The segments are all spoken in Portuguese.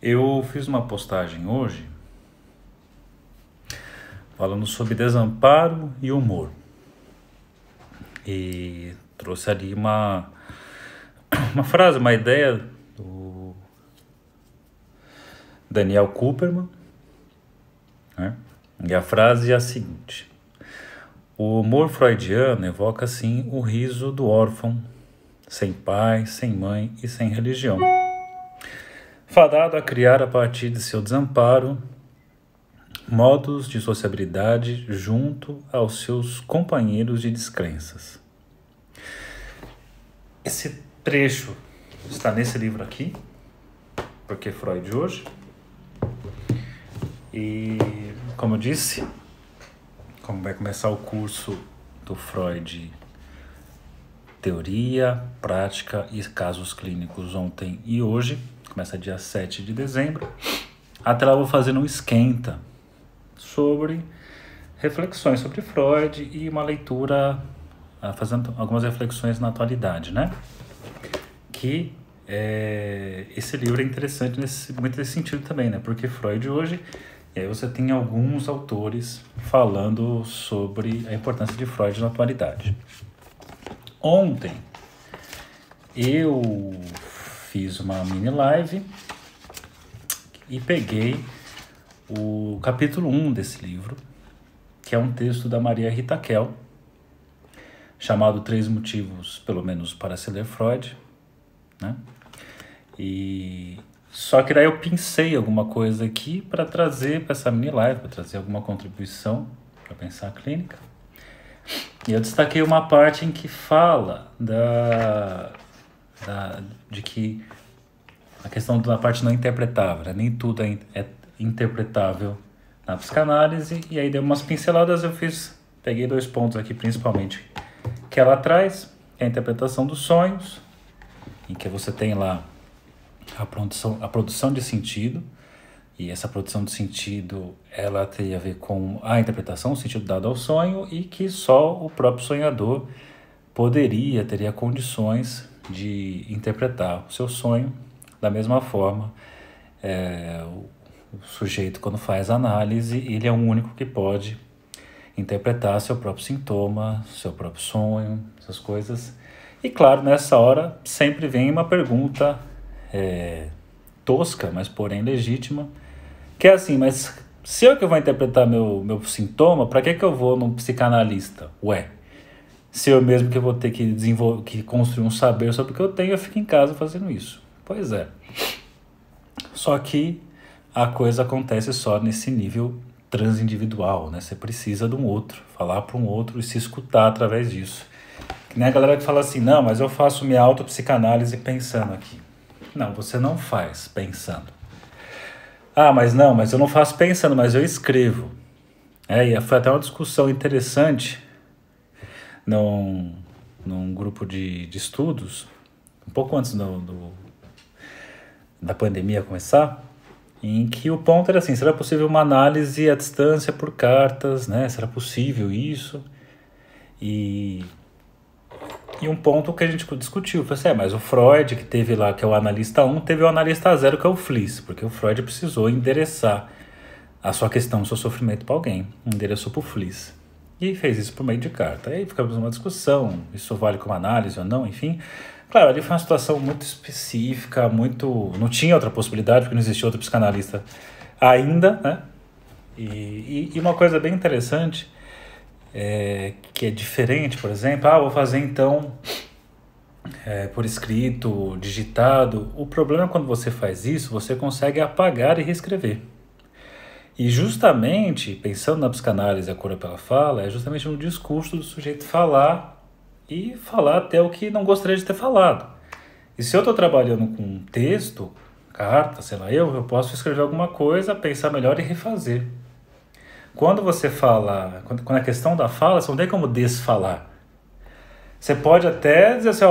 Eu fiz uma postagem hoje falando sobre desamparo e humor. E trouxe ali uma frase, uma ideia do Daniel Kuperman, né? E a frase é a seguinte: o humor freudiano evoca, assim, o riso do órfão, sem pai, sem mãe e sem religião, fadado a criar a partir de seu desamparo modos de sociabilidade junto aos seus companheiros de descrenças. Esse trecho está nesse livro aqui, Porque Freud Hoje. E, como eu disse, como vai começar o curso do Freud, Teoria, Prática e Casos Clínicos ontem e hoje, começa dia 7 de dezembro, até lá eu vou fazendo um esquenta sobre reflexões sobre Freud e uma leitura, fazendo algumas reflexões na atualidade, né? Que esse livro é interessante muito nesse sentido também, né? Porque Freud hoje, e aí você tem alguns autores falando sobre a importância de Freud na atualidade. Ontem eu fiz uma mini live e peguei o capítulo 1 desse livro, que é um texto da Maria Rita Kell, chamado 3 motivos, pelo menos, para se ler Freud, né? E só que daí eu pensei alguma coisa aqui para trazer para essa mini live, para trazer alguma contribuição para pensar a clínica. E eu destaquei uma parte em que fala de que a questão da parte não interpretável, né? Nem tudo é interpretável na psicanálise, e aí deu umas pinceladas, peguei 2 pontos aqui principalmente, que ela traz, que é a interpretação dos sonhos, em que você tem lá a produção de sentido, e essa produção de sentido, ela tem a ver com a interpretação, o sentido dado ao sonho, e que só o próprio sonhador teria condições de interpretar o seu sonho da mesma forma. O sujeito, quando faz análise, ele é o único que pode interpretar seu próprio sintoma, seu próprio sonho, essas coisas. E claro, nessa hora sempre vem uma pergunta tosca, mas porém legítima, que é assim: mas se eu que vou interpretar meu sintoma, para que eu vou num psicanalista? Ué, se eu mesmo que vou ter que construir um saber sobre o que eu tenho, eu fico em casa fazendo isso. Pois é. Só que a coisa acontece só nesse nível transindividual, né? Você precisa de um outro, falar para um outro e se escutar através disso. Que nem a galera que fala assim: não, mas eu faço minha autopsicanálise pensando aqui. Não, você não faz pensando. Ah, mas eu não faço pensando, mas eu escrevo. E foi até uma discussão interessante num grupo de estudos, um pouco antes da pandemia começar, em que o ponto era assim: será possível uma análise à distância por cartas, né? Será possível isso? E um ponto que a gente discutiu foi assim: mas o Freud, que teve lá, que é o analista 1, teve o analista 0, que é o Fliss, porque o Freud precisou endereçar a sua questão, o seu sofrimento para alguém, endereçou para o Fliss, e fez isso por meio de carta. Aí ficamos numa discussão, isso vale como análise ou não, enfim. Claro, ali foi uma situação muito específica, não tinha outra possibilidade, porque não existia outro psicanalista ainda, né? E uma coisa bem interessante, que é diferente, por exemplo, vou fazer então por escrito, digitado. O problema é quando você faz isso, você consegue apagar e reescrever. E justamente, pensando na psicanálise, a cura pela fala, é justamente no discurso do sujeito falar, e falar até o que não gostaria de ter falado. E se eu estou trabalhando com um texto, carta, sei lá, eu posso escrever alguma coisa, pensar melhor e refazer. Quando você fala, quando a questão da fala, você não tem como desfalar. Você pode até dizer assim: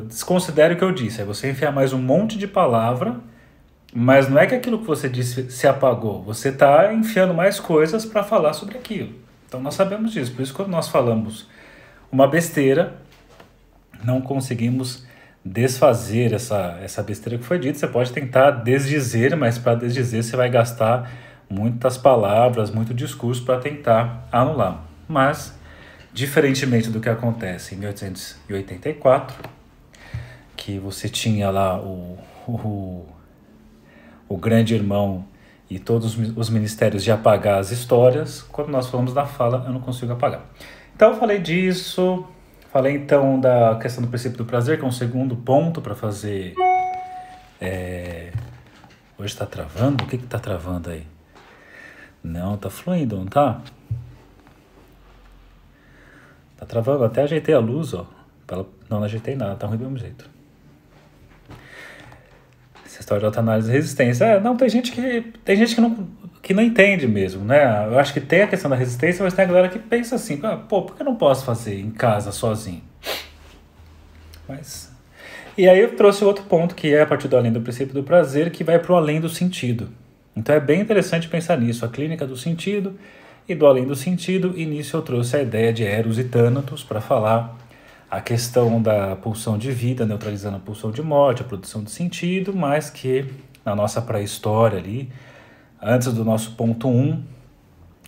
desconsidere o que eu disse. Aí você enfiar mais um monte de palavra, mas não é que aquilo que você disse se apagou. Você está enfiando mais coisas para falar sobre aquilo. Então nós sabemos disso. Por isso, quando nós falamos uma besteira, não conseguimos desfazer essa besteira que foi dita, você pode tentar desdizer, mas para desdizer você vai gastar muitas palavras, muito discurso para tentar anular. Mas, diferentemente do que acontece em 1884, que você tinha lá o grande irmão e todos os ministérios de apagar as histórias, quando nós falamos da fala, eu não consigo apagar. Então eu falei disso, falei então da questão do princípio do prazer, que é um segundo ponto para fazer... Hoje está travando? O que está travando aí? Não, tá fluindo, não tá? Tá travando, até ajeitei a luz, ó. Não ajeitei nada, tá ruim do mesmo jeito. Essa história de autoanálise e resistência. Não, tem gente que não entende mesmo, né? Eu acho que tem a questão da resistência, mas tem a galera que pensa assim, por que eu não posso fazer em casa sozinho? Mas... E aí eu trouxe outro ponto, que é a partir do além do princípio do prazer, que vai para o além do sentido. Então é bem interessante pensar nisso, a clínica do sentido e do além do sentido. E nisso eu trouxe a ideia de Eros e Thanatos para falar a questão da pulsão de vida, neutralizando a pulsão de morte, a produção de sentido, mas que na nossa pré-história ali, antes do nosso ponto 1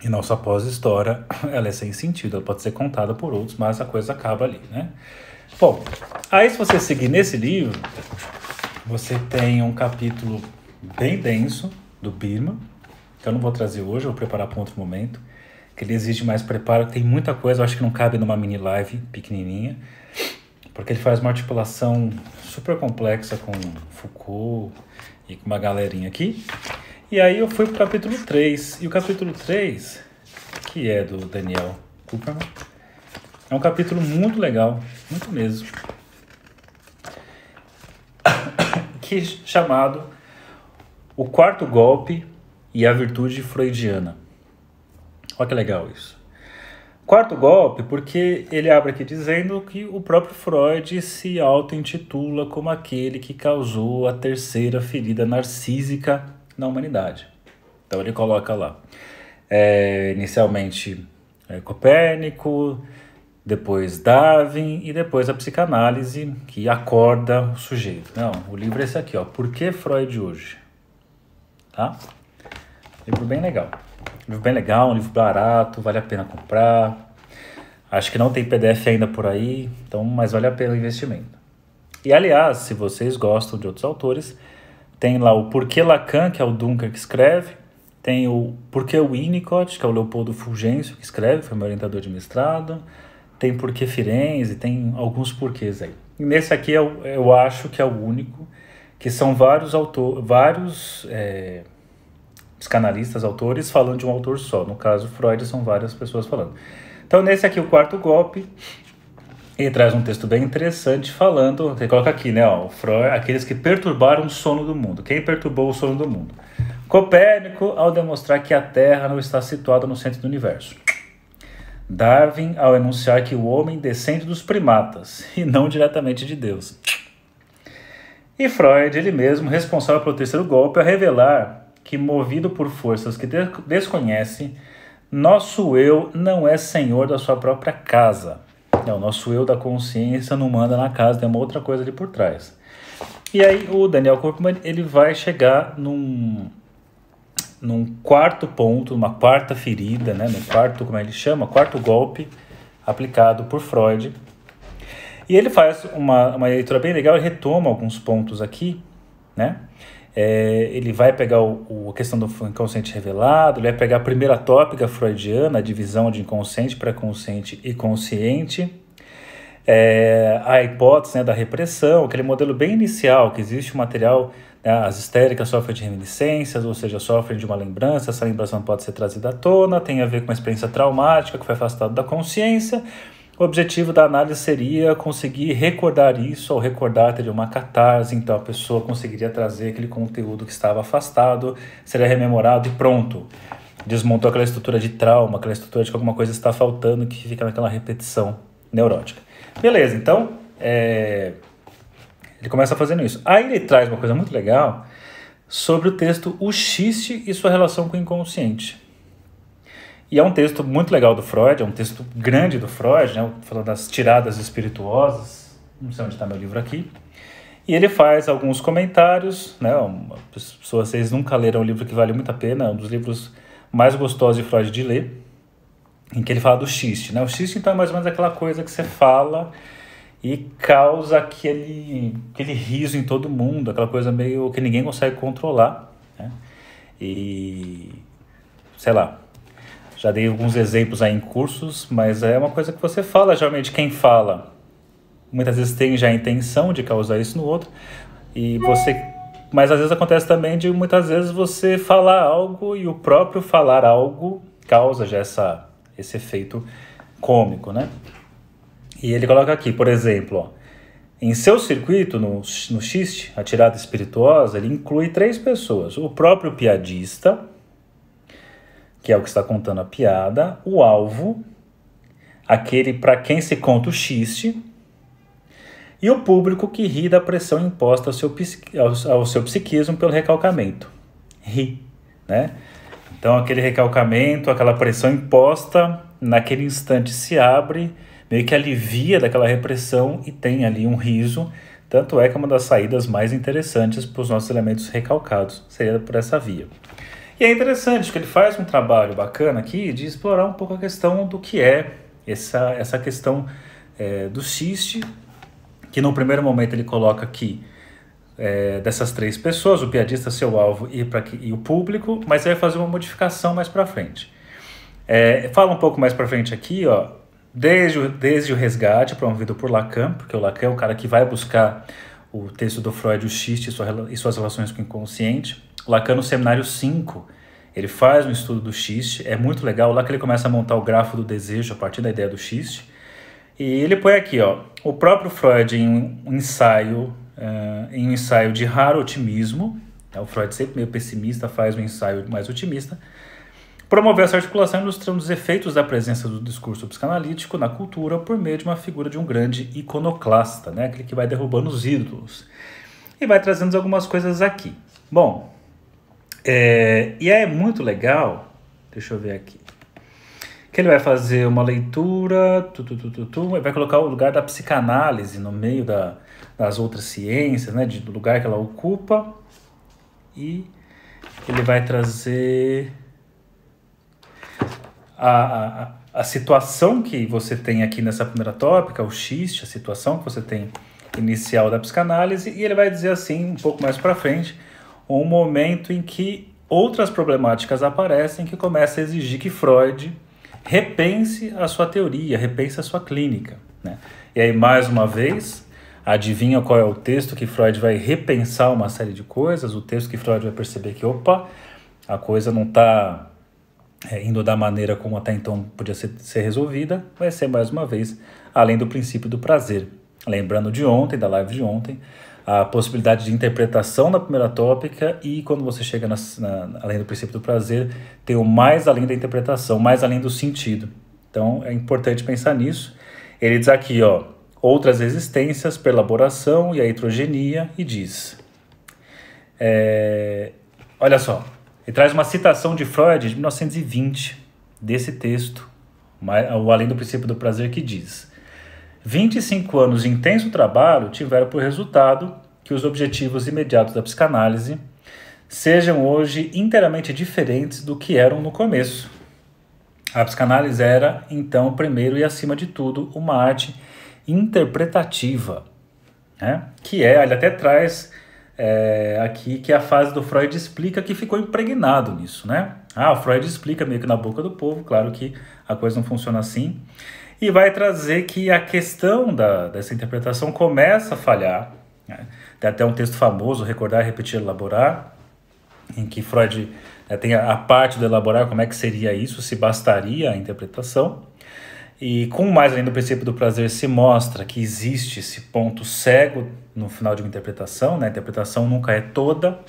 e nossa pós-história, ela é sem sentido, ela pode ser contada por outros, mas a coisa acaba ali, né? Bom, aí se você seguir nesse livro, você tem um capítulo bem denso do Birman, que eu não vou trazer hoje, eu vou preparar para um outro momento, que ele exige mais preparo, tem muita coisa, eu acho que não cabe numa mini live pequenininha, porque ele faz uma articulação super complexa com Foucault e com uma galerinha aqui. E aí eu fui pro capítulo 3, e o capítulo 3, que é do Daniel Kuperman, é um capítulo muito legal, muito mesmo, que é chamado O Quarto Golpe e a Virtude Freudiana. Olha que legal isso. Quarto golpe, porque ele abre aqui dizendo que o próprio Freud se auto-intitula como aquele que causou a terceira ferida narcísica na humanidade. Então ele coloca lá, inicialmente Copérnico, depois Darwin e depois a psicanálise que acorda o sujeito. Não, o livro é esse aqui, ó, Por que Freud hoje? Tá? Livro bem legal. Livro bem legal, um livro barato, vale a pena comprar. Acho que não tem PDF ainda por aí, então, mas vale a pena o investimento. E, aliás, se vocês gostam de outros autores, tem lá o Porquê Lacan, que é o Dunker que escreve, tem o Porquê Winnicott, que é o Leopoldo Fulgêncio que escreve, foi meu orientador de mestrado, tem Porquê Firenze, tem alguns porquês aí. E nesse aqui eu acho que é o único, que são vários psicanalistas, autores, falando de um autor só. No caso, Freud, são várias pessoas falando. Então, nesse aqui, O Quarto Golpe, ele traz um texto bem interessante falando, você coloca aqui, né, ó, Freud, aqueles que perturbaram o sono do mundo. Quem perturbou o sono do mundo? Copérnico, ao demonstrar que a Terra não está situada no centro do universo. Darwin, ao enunciar que o homem descende dos primatas, e não diretamente de Deus. E Freud, ele mesmo, responsável pelo terceiro golpe, a revelar que, movido por forças que desconhece, nosso eu não é senhor da sua própria casa. Não, nosso eu da consciência não manda na casa, tem uma outra coisa ali por trás. E aí o Daniel Kuperman, ele vai chegar num quarto ponto, numa quarta ferida, né, no quarto, como ele chama, quarto golpe aplicado por Freud. E ele faz uma leitura bem legal, ele retoma alguns pontos aqui, né? Ele vai pegar a questão do inconsciente revelado, ele vai pegar a primeira tópica freudiana, a divisão de inconsciente, pré-consciente e consciente, a hipótese, né, da repressão, aquele modelo bem inicial, que existe um material, né, as histéricas sofrem de reminiscências, ou seja, sofrem de uma lembrança, essa lembrança não pode ser trazida à tona, tem a ver com uma experiência traumática que foi afastada da consciência. O objetivo da análise seria conseguir recordar isso, ou recordar teria uma catarse, então a pessoa conseguiria trazer aquele conteúdo que estava afastado, seria rememorado e pronto. Desmontou aquela estrutura de trauma, aquela estrutura de que alguma coisa está faltando, que fica naquela repetição neurótica. Beleza, então, ele começa fazendo isso. Aí ele traz uma coisa muito legal sobre o texto O Xiste e sua relação com o inconsciente. E é um texto muito legal do Freud, é um texto grande do Freud, né, falando das tiradas espirituosas, não sei onde está meu livro aqui, E ele faz alguns comentários, né? Vocês nunca leram um livro que vale muito a pena, é um dos livros mais gostosos de Freud de ler, em que ele fala do xiste, né? O xiste, então, é mais ou menos aquela coisa que você fala e causa aquele riso em todo mundo, aquela coisa meio que ninguém consegue controlar, né? E, sei lá, já dei alguns exemplos aí em cursos, mas é uma coisa que você fala, geralmente quem fala muitas vezes tem já a intenção de causar isso no outro, mas às vezes acontece também de muitas vezes você falar algo e o próprio falar algo causa já esse efeito cômico, né? E ele coloca aqui, por exemplo, ó, em seu circuito, no xiste, a tirada espirituosa, ele inclui 3 pessoas: o próprio piadista, que é o que está contando a piada, o alvo, aquele para quem se conta o xiste, e o público que ri da pressão imposta ao seu psiquismo pelo recalcamento. Ri, né? Então aquele recalcamento, aquela pressão imposta, naquele instante se abre, meio que alivia daquela repressão e tem ali um riso. Tanto é que é uma das saídas mais interessantes para os nossos elementos recalcados, seria por essa via. E é interessante que ele faz um trabalho bacana aqui de explorar um pouco a questão do que é essa questão do xiste, que no primeiro momento ele coloca aqui dessas 3 pessoas, o piadista, seu alvo e o público, mas ele vai fazer uma modificação mais para frente. Fala um pouco mais para frente aqui, ó, desde o resgate promovido por Lacan, porque o Lacan é o cara que vai buscar o texto do Freud, o xiste e suas relações com o inconsciente. Lacan, no seminário 5, ele faz um estudo do xiste, é muito legal, lá que ele começa a montar o grafo do desejo a partir da ideia do xiste. E ele põe aqui, ó, o próprio Freud em um ensaio de raro otimismo, o Freud sempre meio pessimista, faz um ensaio mais otimista, promoveu essa articulação ilustrando os efeitos da presença do discurso psicanalítico na cultura por meio de uma figura de um grande iconoclasta, né, aquele que vai derrubando os ídolos. E vai trazendo algumas coisas aqui. Bom, e é muito legal, deixa eu ver aqui, que ele vai fazer uma leitura, vai colocar o lugar da psicanálise no meio das outras ciências, né, do lugar que ela ocupa, e ele vai trazer a situação que você tem aqui nessa primeira tópica, o xiste, a situação que você tem inicial da psicanálise, e ele vai dizer assim, um pouco mais para frente, um momento em que outras problemáticas aparecem que começa a exigir que Freud repense a sua teoria, repense a sua clínica, né? E aí, mais uma vez, adivinha qual é o texto que Freud vai repensar uma série de coisas, o texto que Freud vai perceber que, opa, a coisa não está indo da maneira como até então podia ser resolvida, vai ser, mais uma vez, além do princípio do prazer. Lembrando de ontem, da live de ontem, a possibilidade de interpretação na primeira tópica e quando você chega além do princípio do prazer, tem o mais além da interpretação, mais além do sentido. Então é importante pensar nisso. Ele diz aqui, ó, outras existências, perlaboração e a heterogenia, e diz, olha só, ele traz uma citação de Freud de 1920, desse texto, o Além do Princípio do Prazer, que diz: 25 anos de intenso trabalho tiveram por resultado que os objetivos imediatos da psicanálise sejam hoje inteiramente diferentes do que eram no começo. A psicanálise era, então, primeiro e acima de tudo, uma arte interpretativa, né? Que ele até traz aqui que a fase do Freud explica que ficou impregnado nisso, né? O Freud explica meio que na boca do povo, claro que a coisa não funciona assim, e vai trazer que a questão dessa interpretação começa a falhar, né? Tem até um texto famoso, Recordar, Repetir, Elaborar, em que Freud tem a parte do elaborar, como é que seria isso, se bastaria a interpretação. E com mais além do princípio do prazer se mostra que existe esse ponto cego no final de uma interpretação, né? A interpretação nunca é toda,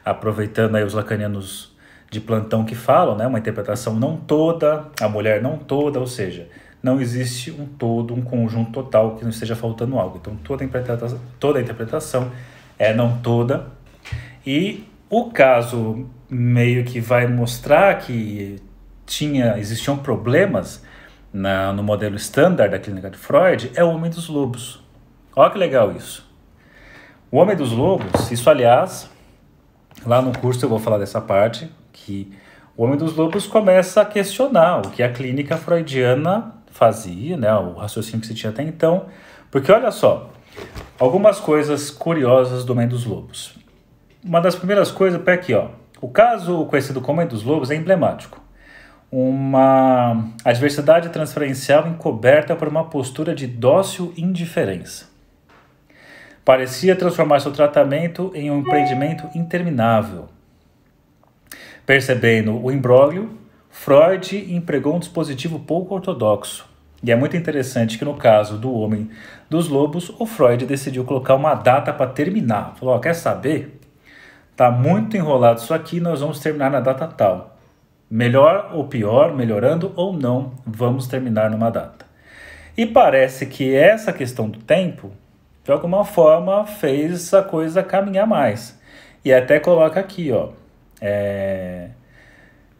aproveitando aí os lacanianos de plantão que falam, né? Uma interpretação não toda, a mulher não toda, ou seja, não existe um todo, um conjunto total que não esteja faltando algo. Então toda a interpretação é não toda. E o caso meio que vai mostrar que existiam problemas no modelo standard da clínica de Freud é o Homem dos Lobos. Olha que legal isso. O Homem dos Lobos, isso aliás, lá no curso eu vou falar dessa parte, que o Homem dos Lobos começa a questionar o que a clínica freudiana fazia, né, o raciocínio que se tinha até então, porque olha só, algumas coisas curiosas do Homem dos Lobos. Uma das primeiras coisas é aqui, ó, o caso conhecido como Homem dos Lobos é emblemático. Uma adversidade transferencial encoberta por uma postura de dócil indiferença. Parecia transformar seu tratamento em um empreendimento interminável. Percebendo o imbróglio, Freud empregou um dispositivo pouco ortodoxo. E é muito interessante que no caso do Homem dos Lobos, o Freud decidiu colocar uma data para terminar. Falou, ó, quer saber? Tá muito enrolado isso aqui, nós vamos terminar na data tal. Melhor ou pior, melhorando ou não, vamos terminar numa data. E parece que essa questão do tempo, de alguma forma, fez a coisa caminhar mais. E até coloca aqui, ó,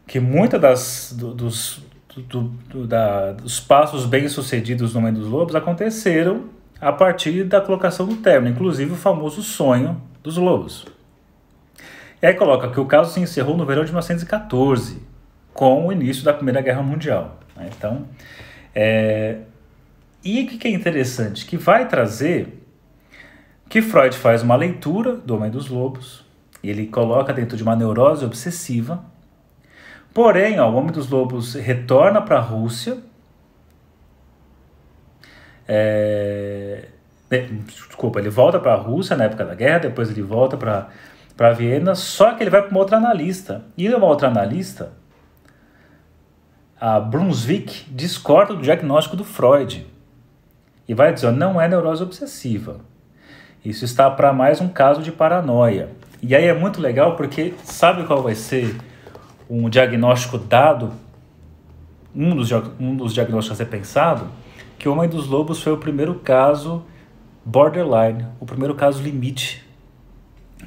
que muitos dos passos bem-sucedidos no Homem dos Lobos aconteceram a partir da colocação do término, inclusive o famoso sonho dos lobos. E aí coloca que o caso se encerrou no verão de 1914, com o início da Primeira Guerra Mundial. Né? Então, e o que é interessante? Que vai trazer que Freud faz uma leitura do Homem dos Lobos, e ele coloca dentro de uma neurose obsessiva. Porém, ó, o Homem dos Lobos retorna para a Rússia. Desculpa, ele volta para a Rússia na época da guerra, depois ele volta para Viena, só que ele vai para uma outra analista. E uma outra analista, a Brunswick, discorda do diagnóstico do Freud. E vai dizer, ó, não é neurose obsessiva. Isso está para mais um caso de paranoia. E aí é muito legal porque sabe qual vai ser um diagnóstico dado, um dos diagnósticos a ser pensado, que o Homem dos Lobos foi o primeiro caso borderline, o primeiro caso limite.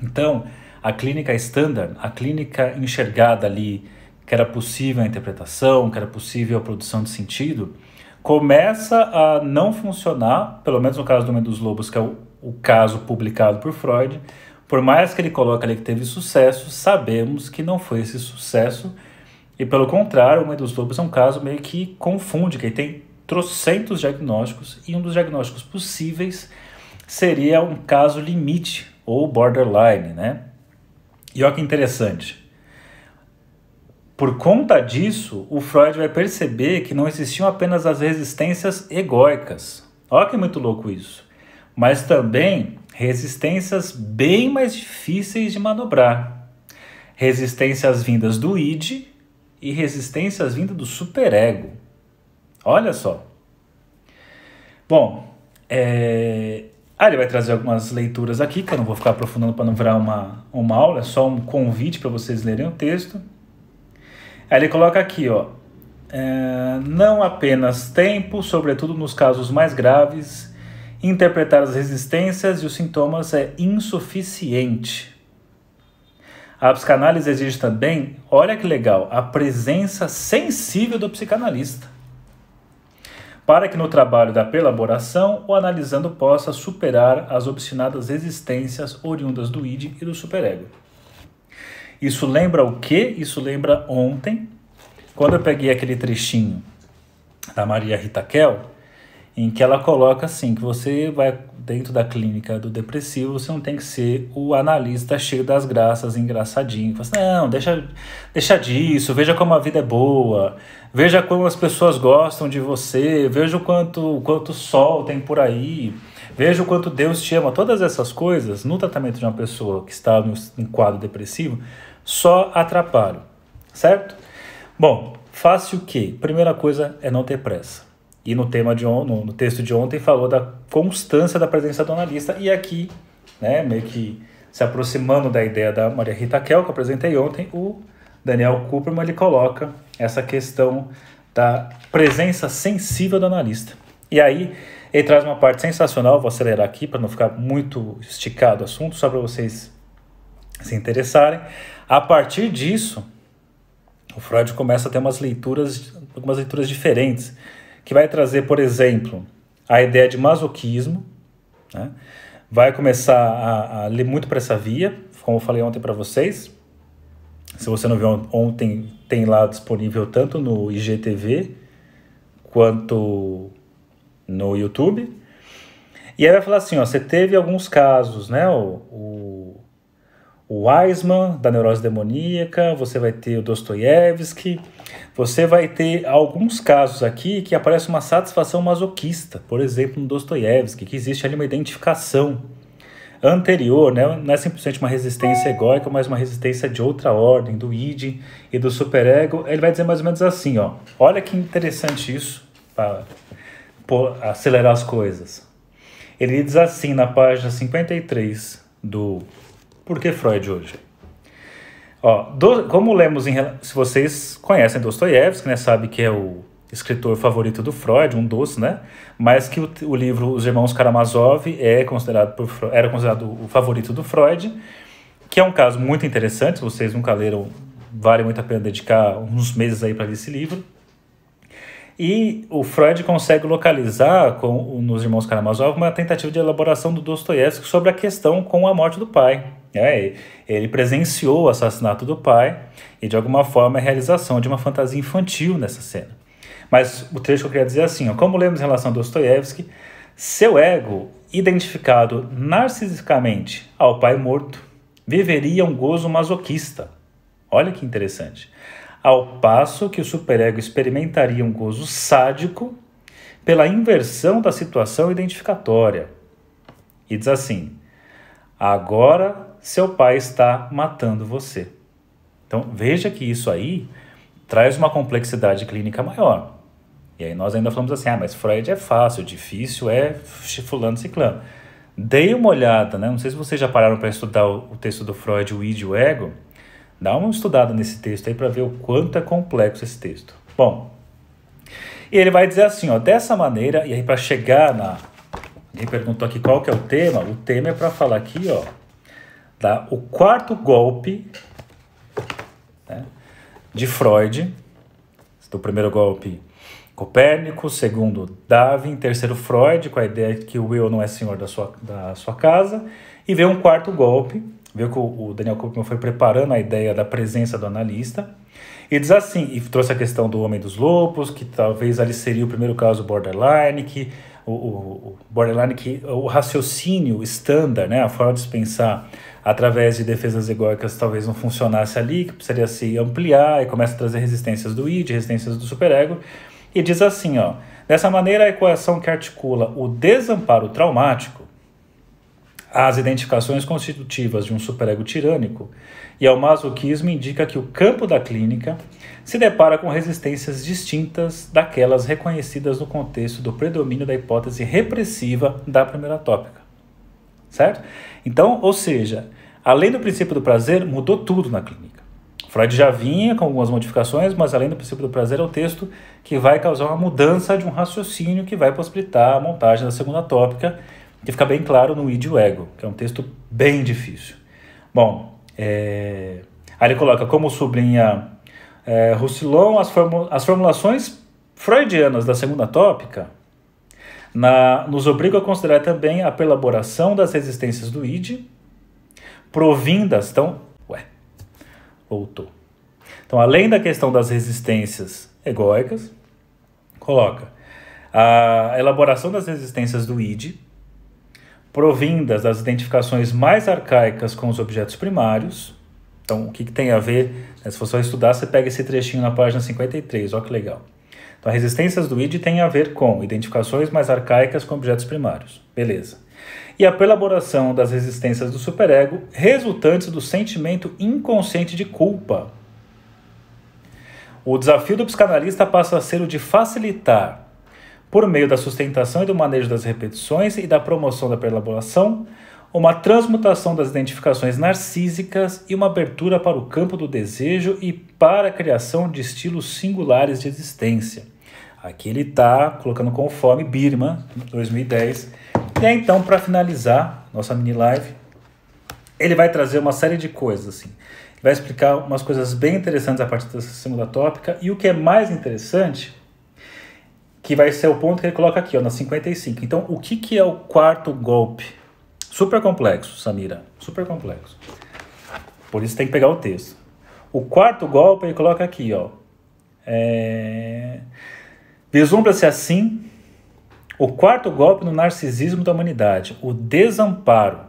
Então, a clínica standard, a clínica enxergada ali, que era possível a interpretação, que era possível a produção de sentido, começa a não funcionar, pelo menos no caso do Homem dos Lobos, que é o caso publicado por Freud. Por mais que ele coloque ali que teve sucesso, sabemos que não foi esse sucesso. E pelo contrário, o Homem dos Lobos é um caso meio que confunde, que tem trocentos diagnósticos, e um dos diagnósticos possíveis seria um caso limite, ou borderline, né? E olha que interessante. Por conta disso, o Freud vai perceber que não existiam apenas as resistências egóicas. Olha que muito louco isso. Mas também resistências bem mais difíceis de manobrar. Resistências vindas do id e resistências vindas do superego. Olha só. Bom, ele vai trazer algumas leituras aqui, que eu não vou ficar aprofundando para não virar uma aula, é só um convite para vocês lerem o texto. Aí ele coloca aqui, ó, não apenas tempo, sobretudo nos casos mais graves, interpretar as resistências e os sintomas é insuficiente. A psicanálise exige também, olha que legal, a presença sensível do psicanalista, para que no trabalho da elaboração o analisando possa superar as obstinadas resistências oriundas do id e do superego. Isso lembra o quê? Isso lembra ontem, quando eu peguei aquele trechinho da Maria Rita Kell, em que ela coloca assim, que você vai dentro da clínica do depressivo, você não tem que ser o analista cheio das graças, engraçadinho. Fala assim, não, deixa disso, veja como a vida é boa, veja como as pessoas gostam de você, veja o quanto sol tem por aí, veja o quanto Deus te ama. Todas essas coisas, no tratamento de uma pessoa que está em quadro depressivo, só atrapalham, certo? Bom, faça o quê? Primeira coisa é não ter pressa. E no texto de ontem falou da constância da presença do analista. E aqui, né, meio que se aproximando da ideia da Maria Rita Kell, que eu apresentei ontem, o Daniel Kupperman, ele coloca essa questão da presença sensível do analista. E aí ele traz uma parte sensacional, vou acelerar aqui para não ficar muito esticado o assunto, só para vocês se interessarem. A partir disso, o Freud começa a ter algumas leituras diferentes, que vai trazer, por exemplo, a ideia de masoquismo, né? vai começar a ler muito para essa via, como eu falei ontem para vocês. Se você não viu ontem, tem lá disponível tanto no IGTV quanto no YouTube. E aí vai falar assim, ó, você teve alguns casos, né? O Weissman, da neurose demoníaca, você vai ter o Dostoiévski, você vai ter alguns casos aqui que aparece uma satisfação masoquista, por exemplo, no Dostoiévski, que existe ali uma identificação anterior, né? Não é simplesmente uma resistência egóica, mas uma resistência de outra ordem, do id e do superego. Ele vai dizer mais ou menos assim, ó, olha que interessante isso, para acelerar as coisas. Ele diz assim na página 53 do Por que Freud hoje? Ó, como lemos, se vocês conhecem Dostoiévski, né, sabe que é o escritor favorito do Freud, um dos, né, mas que o livro Os Irmãos Karamazov era considerado o favorito do Freud, que é um caso muito interessante. Se vocês nunca leram, vale muito a pena dedicar uns meses aí para ler esse livro. E o Freud consegue localizar nos Irmãos Karamazov uma tentativa de elaboração do Dostoiévski sobre a questão com a morte do pai. Ele presenciou o assassinato do pai e, de alguma forma, a realização de uma fantasia infantil nessa cena. Mas o trecho que eu queria dizer é assim, ó, como lemos em relação a Dostoiévski, seu ego, identificado narcisicamente ao pai morto, viveria um gozo masoquista. Olha que interessante. Ao passo que o superego experimentaria um gozo sádico pela inversão da situação identificatória. E diz assim, agora seu pai está matando você. Então veja que isso aí traz uma complexidade clínica maior. E aí nós ainda falamos assim, mas Freud é fácil, difícil é fulano ciclano. Dei uma olhada, né? Não sei se vocês já pararam para estudar o texto do Freud, o id e o ego. Dá uma estudada nesse texto aí para ver o quanto é complexo esse texto. Bom, e ele vai dizer assim, ó, dessa maneira, e aí para chegar na... Alguém perguntou aqui qual que é o tema é para falar aqui, ó, o quarto golpe, né, de Freud, do primeiro golpe Copérnico, segundo Darwin, terceiro Freud, com a ideia de que o eu não é senhor da sua casa, e vê um quarto golpe, viu que o Daniel Kahneman foi preparando a ideia da presença do analista, e diz assim, e trouxe a questão do homem dos lobos, que talvez ali seria o primeiro caso borderline, que o raciocínio estándar, né, a forma de se pensar através de defesas egóicas talvez não funcionasse ali, que precisaria se ampliar, e começa a trazer resistências do id, resistências do superego, e diz assim, ó, dessa maneira a equação que articula o desamparo traumático, as identificações constitutivas de um superego tirânico e ao masoquismo indica que o campo da clínica se depara com resistências distintas daquelas reconhecidas no contexto do predomínio da hipótese repressiva da primeira tópica. Certo? Então, ou seja, além do princípio do prazer, mudou tudo na clínica. Freud já vinha com algumas modificações, mas além do princípio do prazer é o texto que vai causar uma mudança de um raciocínio que vai possibilitar a montagem da segunda tópica, que fica bem claro no id e o ego, que é um texto bem difícil. Bom, aí ele coloca como sublinha Roussillon as formulações freudianas da segunda tópica nos obriga a considerar também a elaboração das resistências do id, provindas, voltou. Então, além da questão das resistências egóicas, coloca a elaboração das resistências do id, provindas das identificações mais arcaicas com os objetos primários. Então, o que tem a ver, né, se você só estudar, você pega esse trechinho na página 53, olha que legal. Então, as resistências do id têm a ver com identificações mais arcaicas com objetos primários. Beleza. E a elaboração das resistências do superego resultantes do sentimento inconsciente de culpa. O desafio do psicanalista passa a ser o de facilitar, por meio da sustentação e do manejo das repetições e da promoção da elaboração, uma transmutação das identificações narcísicas e uma abertura para o campo do desejo e para a criação de estilos singulares de existência. Aqui ele está colocando como fome Birman, 2010. E aí, então, para finalizar nossa mini live, ele vai trazer uma série de coisas, assim. Ele vai explicar umas coisas bem interessantes a partir dessa segunda tópica, e o que é mais interessante, que vai ser o ponto que ele coloca aqui, ó, na 55. Então, o que é o quarto golpe Super complexo, Samira, super complexo. Por isso tem que pegar o texto. O quarto golpe ele coloca aqui, ó. Vislumbra-se assim o quarto golpe no narcisismo da humanidade, o desamparo.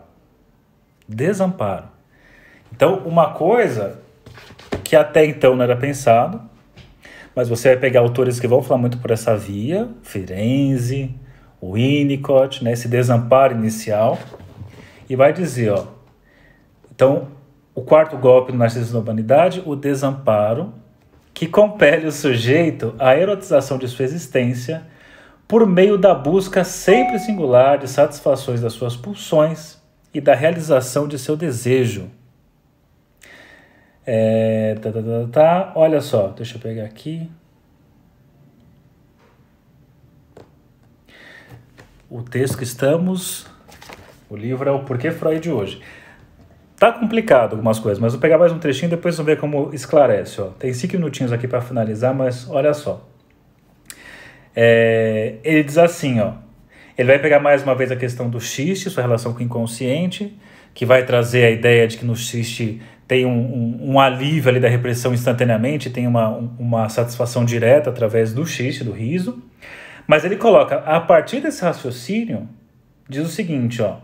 Desamparo. Então, uma coisa que até então não era pensado, mas você vai pegar autores que vão falar muito por essa via, Ferenczi, Winnicott, né, esse desamparo inicial, e vai dizer, ó, então, o quarto golpe no narcisismo da humanidade, o desamparo, que compele o sujeito à erotização de sua existência por meio da busca sempre singular de satisfações das suas pulsões e da realização de seu desejo. Olha só, deixa eu pegar aqui. O texto que estamos... O livro é o Porquê Freud hoje. Tá complicado algumas coisas, mas vou pegar mais um trechinho e depois vamos ver como esclarece. Ó. Tem 5 minutinhos aqui para finalizar, mas olha só. Ele diz assim, ó. Ele vai pegar mais uma vez a questão do xiste, sua relação com o inconsciente, que vai trazer a ideia de que no xiste tem um alívio ali da repressão instantaneamente, tem uma satisfação direta através do xiste, do riso. Mas ele coloca, a partir desse raciocínio, diz o seguinte, ó.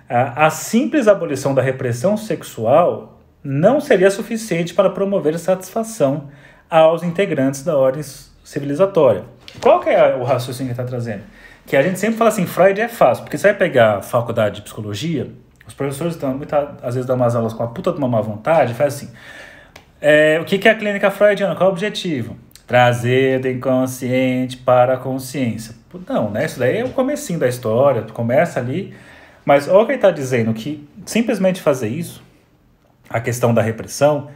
A simples abolição da repressão sexual não seria suficiente para promover satisfação aos integrantes da ordem civilizatória. Qual que é o raciocínio que ele está trazendo? Que a gente sempre fala assim, Freud é fácil, porque você vai pegar a faculdade de psicologia, os professores às vezes dão umas aulas com a puta de uma má vontade, faz assim, o que é a clínica freudiana? Qual é o objetivo? Trazer do inconsciente para a consciência. Não, né? Isso daí é o comecinho da história, tu começa ali, mas olha o que ele está dizendo, que simplesmente fazer isso, a questão da repressão,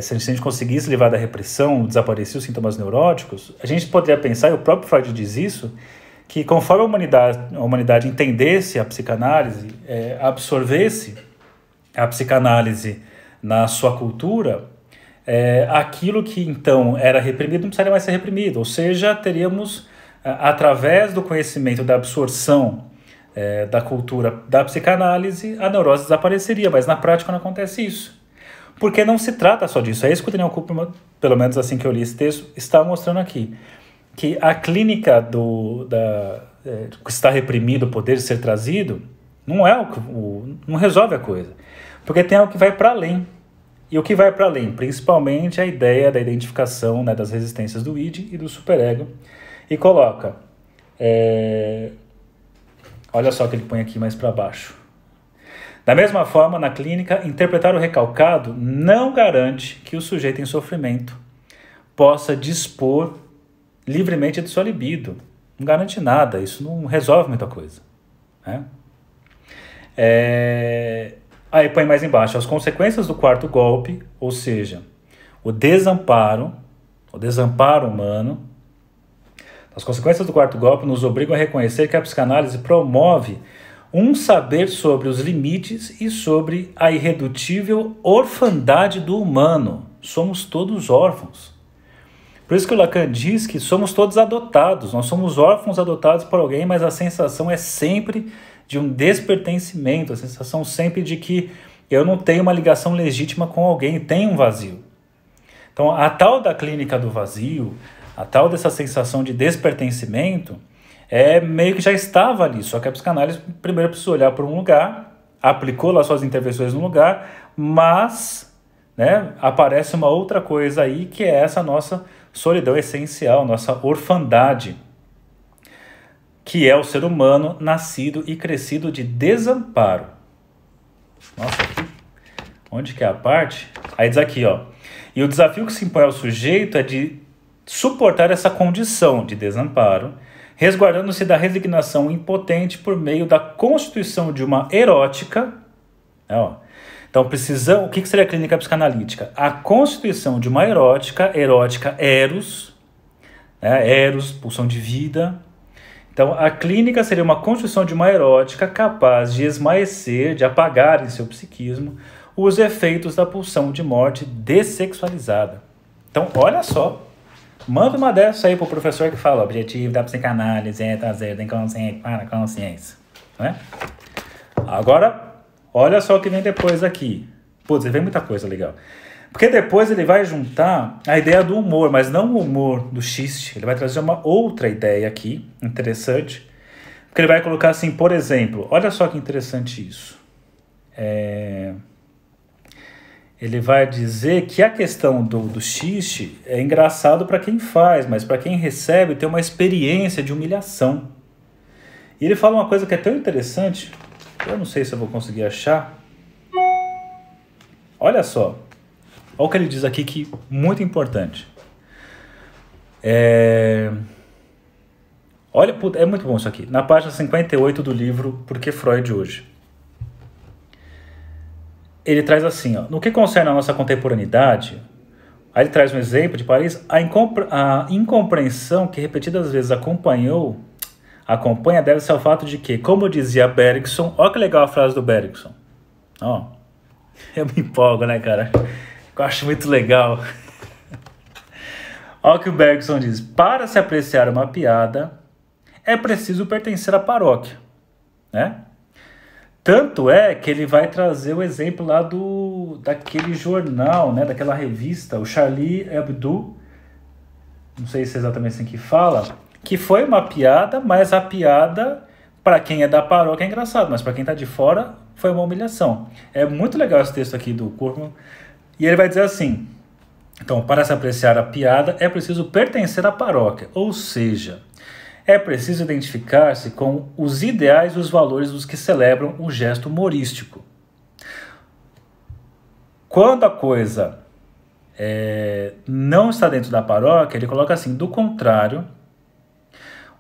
se a gente conseguisse livrar da repressão, desaparecer os sintomas neuróticos, a gente poderia pensar, e o próprio Freud diz isso, que conforme a humanidade entendesse a psicanálise, absorvesse a psicanálise na sua cultura, aquilo que então era reprimido não precisaria mais ser reprimido, ou seja, teríamos, através do conhecimento da absorção da cultura da psicanálise, a neurose desapareceria, mas na prática não acontece isso. Porque não se trata só disso. É isso que o Daniel Kuhlmann, pelo menos assim que eu li esse texto, está mostrando aqui. Que a clínica que está reprimido, o poder de ser trazido, não não resolve a coisa. Porque tem algo que vai para além. E o que vai para além? Principalmente a ideia da identificação, né, das resistências do id e do superego. E coloca... olha só o que ele põe aqui mais para baixo. Da mesma forma, na clínica, interpretar o recalcado não garante que o sujeito em sofrimento possa dispor livremente de sua libido. Não garante nada, isso não resolve muita coisa. Né? Aí põe mais embaixo, as consequências do quarto golpe, ou seja, o desamparo humano. As consequências do quarto golpe nos obrigam a reconhecer que a psicanálise promove um saber sobre os limites e sobre a irredutível orfandade do humano. Somos todos órfãos. Por isso que o Lacan diz que somos todos adotados. Nós somos órfãos adotados por alguém, mas a sensação é sempre de um despertencimento, a sensação sempre de que eu não tenho uma ligação legítima com alguém, tem um vazio. Então, a tal da clínica do vazio, a tal dessa sensação de despertencimento, meio que já estava ali, só que a psicanálise primeiro precisou olhar para um lugar, aplicou lá suas intervenções no lugar, mas, né, aparece uma outra coisa aí, que é essa nossa solidão essencial, nossa orfandade, que é o ser humano nascido e crescido de desamparo. Nossa, aqui, onde que é a parte? Aí diz aqui, ó, e o desafio que se impõe ao sujeito é de suportar essa condição de desamparo, resguardando-se da resignação impotente por meio da constituição de uma erótica. Então, o que seria a clínica psicanalítica? A constituição de uma erótica eros, eros, pulsão de vida. Então, a clínica seria uma constituição de uma erótica capaz de esmaecer, de apagar em seu psiquismo os efeitos da pulsão de morte dessexualizada. Então, olha só. Manda uma dessa aí pro professor que fala: o objetivo da psicanálise é trazer do inconsciente para a consciência. Né? Agora, olha só o que vem depois aqui. Putz, vem muita coisa legal. Porque depois ele vai juntar a ideia do humor, mas não o humor do xiste. Ele vai trazer uma outra ideia aqui, interessante. Porque ele vai colocar assim, por exemplo, olha só que interessante isso. Ele vai dizer que a questão do xiste é engraçado para quem faz, mas para quem recebe tem uma experiência de humilhação. E ele fala uma coisa que é tão interessante, eu não sei se eu vou conseguir achar. Olha só. Olha o que ele diz aqui, que é muito importante. Olha, é muito bom isso aqui. Na página 58 do livro Por que Freud Hoje? Ele traz assim, ó, no que concerne a nossa contemporaneidade, aí ele traz um exemplo de Paris, a incompreensão que repetidas vezes acompanha deve-se ao fato de que, como dizia Bergson, olha que legal a frase do Bergson. Ó, eu me empolgo, né, cara? Eu acho muito legal. Olha o que o Bergson diz. Para se apreciar uma piada, é preciso pertencer à paróquia, né? Tanto é que ele vai trazer o exemplo lá daquele jornal, né, daquela revista, o Charlie Hebdo, não sei se é exatamente assim que fala, que foi uma piada, mas a piada, para quem é da paróquia, é engraçado, mas para quem está de fora, foi uma humilhação. É muito legal esse texto aqui do Kurkman, e ele vai dizer assim, então, para se apreciar a piada, é preciso pertencer à paróquia, ou seja, é preciso identificar-se com os ideais e os valores dos que celebram o gesto humorístico. Quando a coisa não está dentro da paróquia, ele coloca assim, do contrário,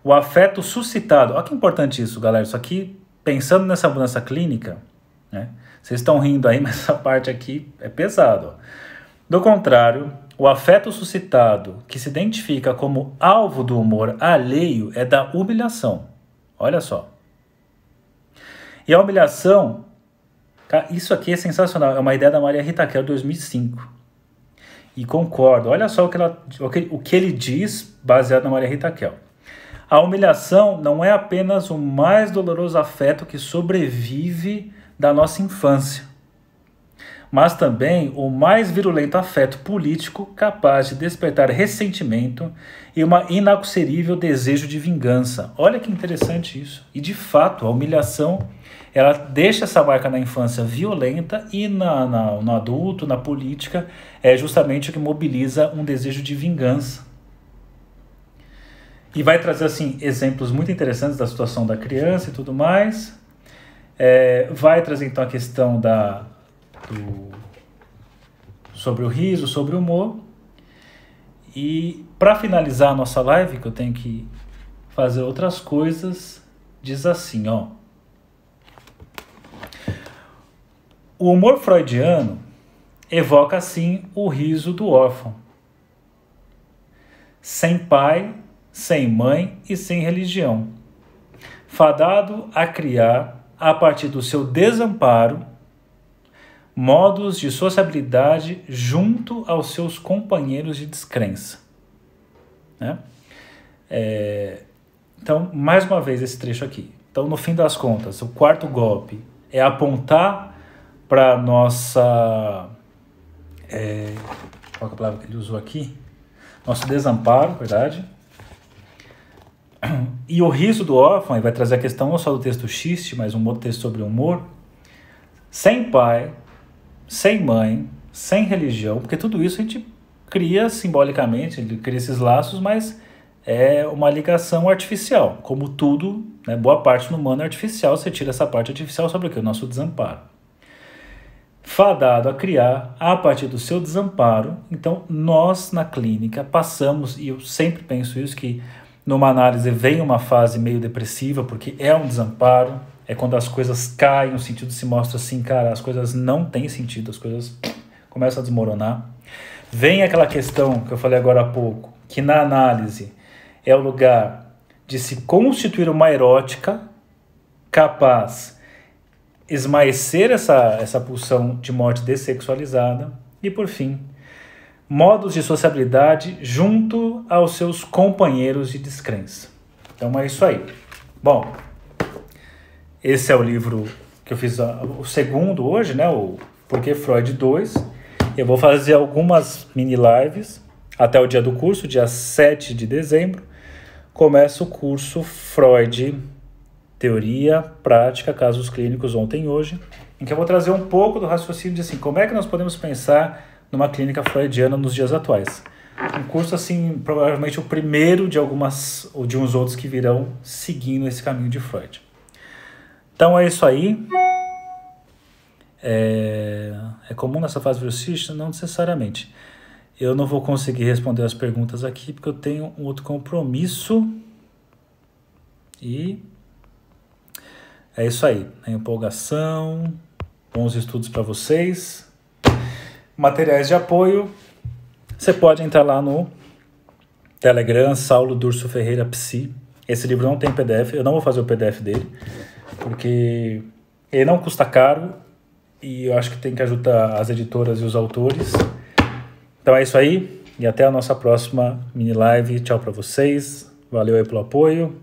o afeto suscitado... Olha que importante isso, galera, isso aqui, pensando nessa mudança clínica, né? Vocês estão rindo aí, mas essa parte aqui é pesada. Do contrário, o afeto suscitado, que se identifica como alvo do humor alheio, é da humilhação. Olha só. E a humilhação, isso aqui é sensacional, é uma ideia da Maria Rita Kell, 2005. E concordo, olha só o que ele diz, baseado na Maria Rita Kell. A humilhação não é apenas o mais doloroso afeto que sobrevive da nossa infância, mas também o mais virulento afeto político capaz de despertar ressentimento e uma inausserível desejo de vingança. Olha que interessante isso. E de fato, a humilhação, ela deixa essa marca na infância violenta e no adulto, na política, é justamente o que mobiliza um desejo de vingança. E vai trazer assim, exemplos muito interessantes da situação da criança e tudo mais. Vai trazer então a questão sobre o riso, sobre o humor. E para finalizar a nossa live, que eu tenho que fazer outras coisas, diz assim, ó. O humor freudiano evoca assim o riso do órfão. Sem pai, sem mãe e sem religião. Fadado a criar, a partir do seu desamparo, modos de sociabilidade junto aos seus companheiros de descrença. Né? Então, mais uma vez esse trecho aqui. Então, no fim das contas, o quarto golpe é apontar para a nossa... qual é a palavra que ele usou aqui? Nosso desamparo, verdade? E o riso do órfão, ele vai trazer a questão não só do texto xiste, mas um outro texto sobre humor. Sem pai, sem mãe, sem religião, porque tudo isso a gente cria simbolicamente, ele cria esses laços, mas é uma ligação artificial. Como tudo, né, boa parte do humano é artificial, você tira essa parte artificial sobre o que? O nosso desamparo. Fadado a criar a partir do seu desamparo, então nós na clínica passamos, e eu sempre penso isso, que numa análise vem uma fase meio depressiva, porque é um desamparo, é quando as coisas caem, o sentido se mostra assim, cara, as coisas não têm sentido, as coisas começam a desmoronar. Vem aquela questão que eu falei agora há pouco, que na análise é o lugar de se constituir uma erótica capaz de esmaecer essa pulsão de morte dessexualizada. E por fim, modos de sociabilidade junto aos seus companheiros de descrença. Então é isso aí. Bom, esse é o livro que eu fiz o segundo hoje, né? O Porquê Freud 2. Eu vou fazer algumas mini lives até o dia do curso, dia 7 de dezembro. Começa o curso Freud, Teoria, Prática, Casos Clínicos, ontem e hoje, em que eu vou trazer um pouco do raciocínio de assim, como é que nós podemos pensar numa clínica freudiana nos dias atuais. Um curso assim, provavelmente o primeiro de algumas ou de uns outros que virão seguindo esse caminho de Freud. Então é isso aí. É comum nessa fase verossística? Não necessariamente. Eu não vou conseguir responder as perguntas aqui porque eu tenho um outro compromisso. E é isso aí. Empolgação, bons estudos para vocês. Materiais de apoio. Você pode entrar lá no Telegram, Saulo Durso Ferreira Psi. Esse livro não tem PDF, eu não vou fazer o PDF dele, porque ele não custa caro e eu acho que tem que ajudar as editoras e os autores. Então é isso aí, e até a nossa próxima mini live. Tchau para vocês, valeu aí pelo apoio.